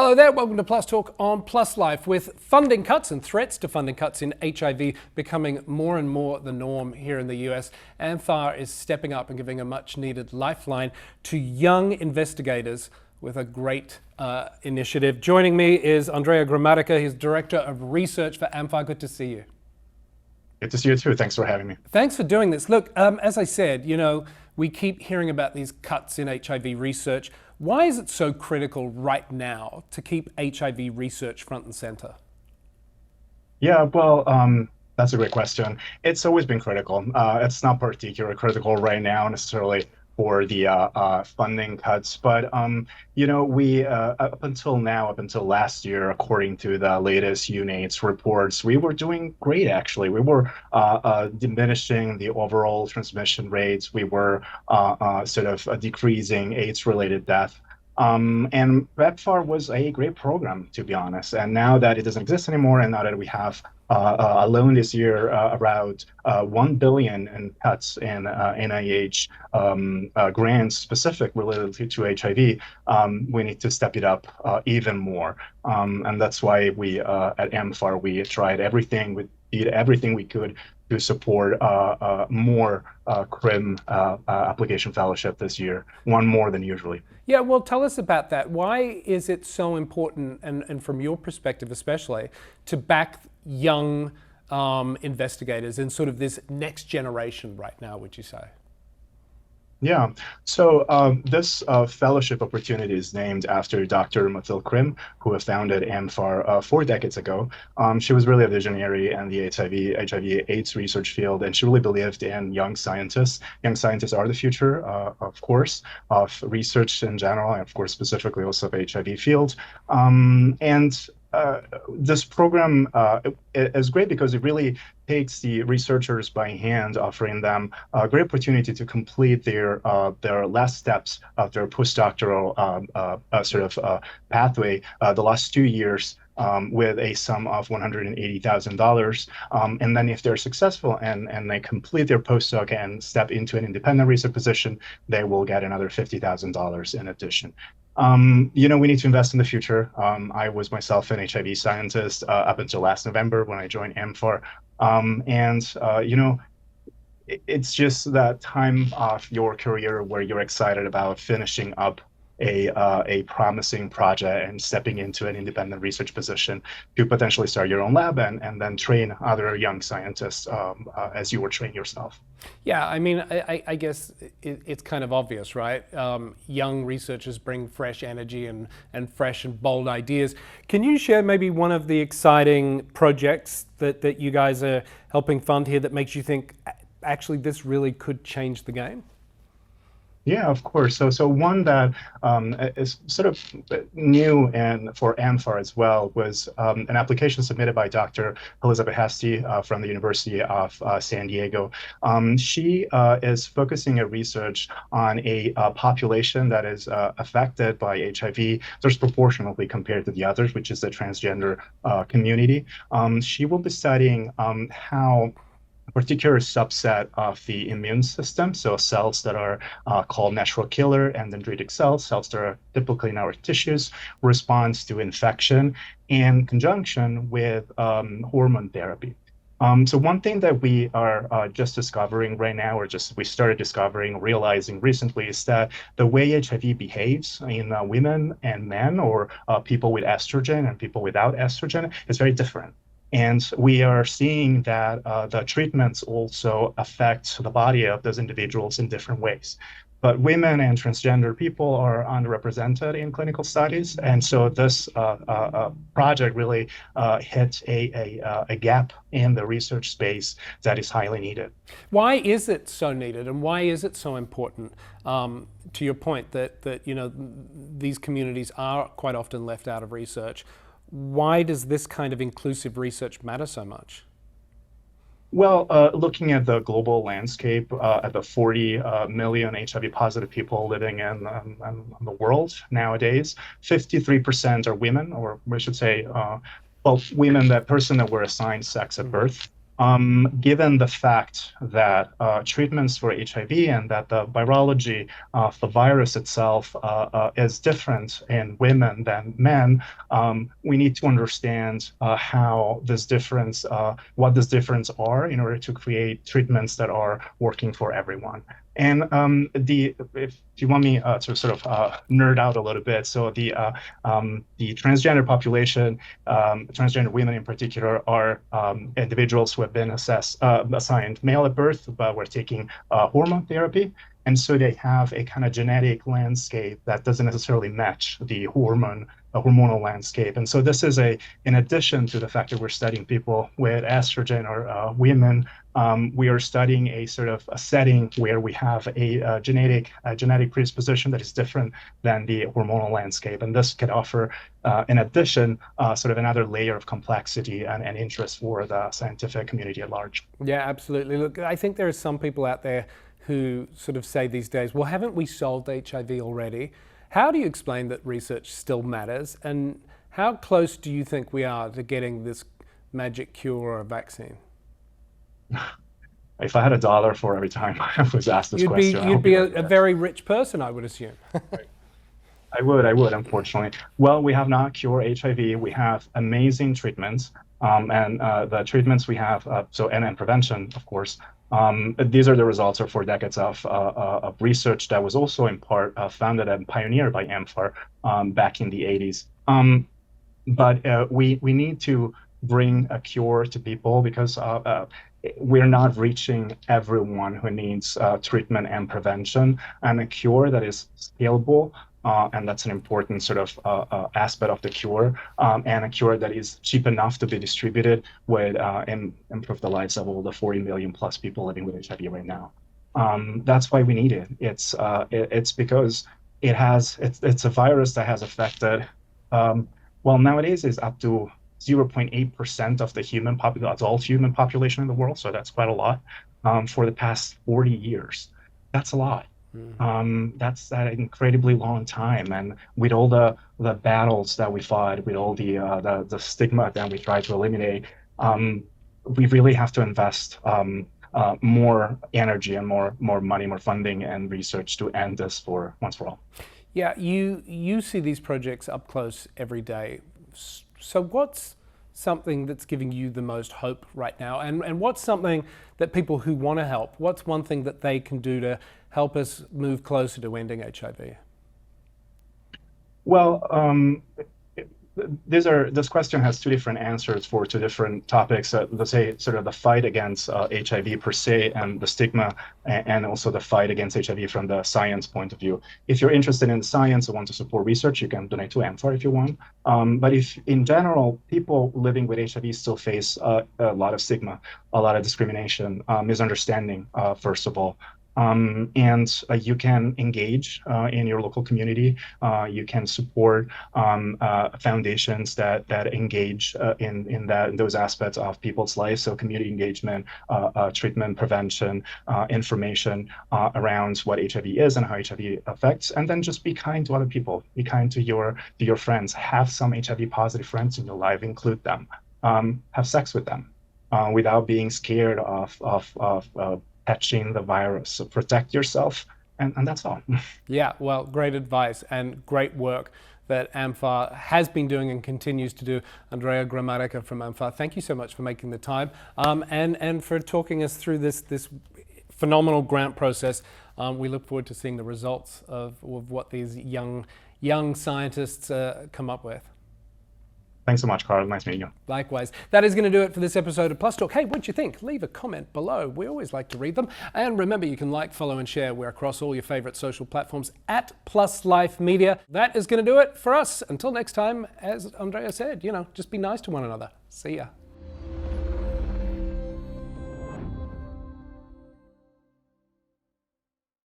Hello there, welcome to Plus Talk on Plus Life. With funding cuts and threats to funding cuts in HIV becoming more and more the norm here in the US, AMFAR is stepping up and giving a much needed lifeline to young investigators with a great initiative. Joining me is Andrea Gramatica, he's Director of Research for AMFAR. Good to see you. Good to see you too. Thanks for having me. Thanks for doing this. Look, as I said, we keep hearing about these cuts in HIV research. Why is it so critical right now to keep HIV research front and center? Yeah, well, that's a great question. It's always been critical. It's not particularly critical right now necessarily for the funding cuts, but we up until now, up until last year, according to the latest UNAIDS reports, we were doing great. Actually, we were diminishing the overall transmission rates. We were decreasing AIDS-related death. And PEPFAR was a great program, to be honest. And now that it doesn't exist anymore, and now that we have alone this year around $1 billion in cuts in NIH grants specific related to HIV, we need to step it up even more. And that's why we at AMFAR, we tried everything, we did everything we could to support more CRIM application fellowship this year, one more than usually. Yeah, well, tell us about that. Why is it so important, and from your perspective especially, to back young investigators in sort of this next generation right now, would you say? Yeah, so this fellowship opportunity is named after Dr. Mathilde Krim, who founded AMFAR 4 decades ago. She was really a visionary in the HIV/AIDS research field, and she really believed in young scientists. Young scientists are the future, of course, of research in general, and of course, specifically also of HIV field. This program is great because it really takes the researchers by hand, offering them a great opportunity to complete their last steps of their postdoctoral pathway, the last 2 years, with a sum of $180,000. And then if they're successful and they complete their postdoc and step into an independent research position, they will get another $50,000 in addition. We need to invest in the future. I was myself an HIV scientist up until last November when I joined AMFAR. It's just that time of your career where you're excited about finishing up a promising project and stepping into an independent research position to potentially start your own lab and then train other young scientists as you were trained yourself. Yeah, I mean, I guess it's kind of obvious, right? Young researchers bring fresh energy and fresh and bold ideas. Can you share maybe one of the exciting projects that you guys are helping fund here that makes you think, actually, this really could change the game? Yeah, of course. So one that is sort of new and for AMFAR as well was an application submitted by Dr. Elizabeth Hastie from the University of San Diego. She is focusing her research on a population that is affected by HIV disproportionately compared to the others, which is the transgender community. She will be studying how a particular subset of the immune system, so cells that are called natural killer and dendritic cells that are typically in our tissues, responds to infection in conjunction with hormone therapy. So one thing that we are just discovering right now, or we started discovering, realizing recently, is that the way HIV behaves in women and men, or people with estrogen and people without estrogen, is very different. And we are seeing that the treatments also affect the body of those individuals in different ways. But women and transgender people are underrepresented in clinical studies. And so this project really hit a gap in the research space that is highly needed. Why is it so needed, and why is it so important? To your point that these communities are quite often left out of research. Why does this kind of inclusive research matter so much? Well, looking at the global landscape, at the 40 million HIV positive people living in the world nowadays, 53% are women, or we should say, women, that person that were assigned sex at birth. given the fact that treatments for HIV and that the virology of the virus itself is different in women than men, we need to understand how this difference, what this difference are in order to create treatments that are working for everyone. And if you want me to sort of nerd out a little bit, so the transgender population, transgender women in particular, are individuals who have been assigned male at birth, but were taking hormone therapy. And so they have a kind of genetic landscape that doesn't necessarily match the hormonal landscape. And so this is in addition to the fact that we're studying people with estrogen or women, we are studying a sort of a setting where we have a genetic predisposition that is different than the hormonal landscape. And this could offer, in addition, sort of another layer of complexity and interest for the scientific community at large. Yeah, absolutely. Look, I think there are some people out there who sort of say these days, well, haven't we solved HIV already? How do you explain that research still matters? And how close do you think we are to getting this magic cure or a vaccine? If I had $1 for every time I was asked this question, you'd be a very rich person, I would assume. I would, unfortunately. Well, we have not cured HIV. We have amazing treatments. And the treatments we have, and prevention, of course, these are the results of 4 decades of research that was also in part founded and pioneered by AMFAR back in the 80s. But we need to bring a cure to people because we're not reaching everyone who needs treatment and prevention, and a cure that is scalable. And that's an important sort of aspect of the cure, and a cure that is cheap enough to be distributed would improve the lives of all the 40 million plus people living with HIV right now. That's why we need it. It's because it's a virus that has affected, well, nowadays is up to 0.8% of the adult human population in the world. So that's quite a lot for the past 40 years. That's a lot. That's an incredibly long time, and with all the battles that we fought, with all the stigma that we tried to eliminate, we really have to invest more energy and more money, more funding and research to end this for once for all. Yeah, you see these projects up close every day. So what's something that's giving you the most hope right now? And what's something that people who want to help, what's one thing that they can do to help us move closer to ending HIV? Well, this question has 2 different answers for 2 different topics. Let's say sort of the fight against HIV per se and the stigma, and also the fight against HIV from the science point of view. If you're interested in science and want to support research, you can donate to AMFAR if you want. But if in general, people living with HIV still face a lot of stigma, a lot of discrimination, misunderstanding, first of all. And you can engage in your local community. You can support foundations that engage in those aspects of people's lives. So community engagement, treatment, prevention, information around what HIV is and how HIV affects. And then just be kind to other people. Be kind to your friends. Have some HIV positive friends in your life. Include them. Have sex with them without being scared of catching the virus. So protect yourself, and that's all. Yeah, well, great advice and great work that AMFAR has been doing and continues to do. Andrea Gramatica from AMFAR, thank you so much for making the time and for talking us through this phenomenal grant process. We look forward to seeing the results of what these young scientists come up with. Thanks so much, Karl. Nice meeting you. Likewise. That is going to do it for this episode of Plus Talk. Hey, what'd you think? Leave a comment below. We always like to read them. And remember, you can like, follow, and share. We're across all your favorite social platforms at Plus Life Media. That is going to do it for us. Until next time, as Andrea said, just be nice to one another. See ya.